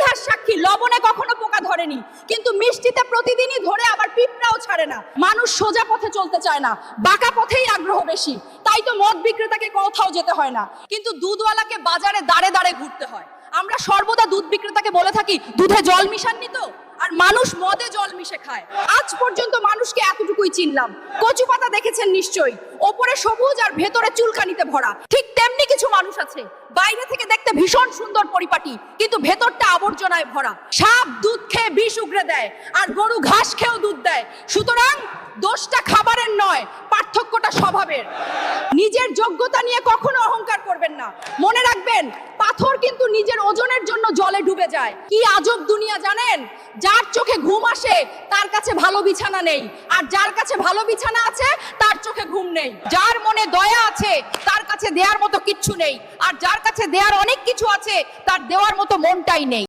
ইতিহাস সাক্ষী লবণে কখনো পোকা ধরেনি, কিন্তু মিষ্টিতে প্রতিদিনই ধরে আবার পিঁপড়াও ছাড়ে না। মানুষ সোজা পথে চলতে চায় না, বাঁকা পথেই আগ্রহ বেশি। তাই তো মদ বিক্রেতাকে কোথাও যেতে হয় না, কিন্তু দুধওয়ালাকে বাজারে দাঁড়ে দাঁড়ে ঘুরতে হয়। আমরা সর্বদা দুধ বিক্রেতাকে বলে থাকি, দুধে জল মিশাননি তো? আর মানুষ মদে জল মিশে খায়। আজ পর্যন্ত মানুষকে এতটুকুই চিনলাম। কচু পাতা দেখেছেন নিশ্চয়ই, ওপরে সবুজ আর ভেতরে চুলকানিতে ভরা। ঠিক তেমনি কিছু মানুষ আছে, বাইরে থেকে দেখতে ভীষণ সুন্দর পরিপাটি, কিন্তু ভেতরটা আবর্জনায় ভরা। সাপ দুধ খেয়ে বিষ উগরে দেয়, আর গরু ঘাস খেয়েও দুধ দেয়। সুতরাং দোষটা খাবারের নয়, পার্থক্যটা স্বভাবের। নিজের যোগ্যতা নিয়ে কখনো অহংকার করবেন না। মনে রাখবেন, পাথর কিন্তু নিজের ওজনের জন্য জলে ডুবে যায়। কি আজব দুনিয়া জানেন? যার চোখে ঘুম আসে তার কাছে ভালো বিছানা নেই, আর যার কাছে ভালো বিছানা আছে তার চোখে ঘুম নেই। যার মনে দয়া আছে তার কাছে দেওয়ার মতো কিচ্ছু নেই, আর যার কাছে দেওয়ার অনেক কিছু আছে তার দেওয়ার মতো মনটাই নেই।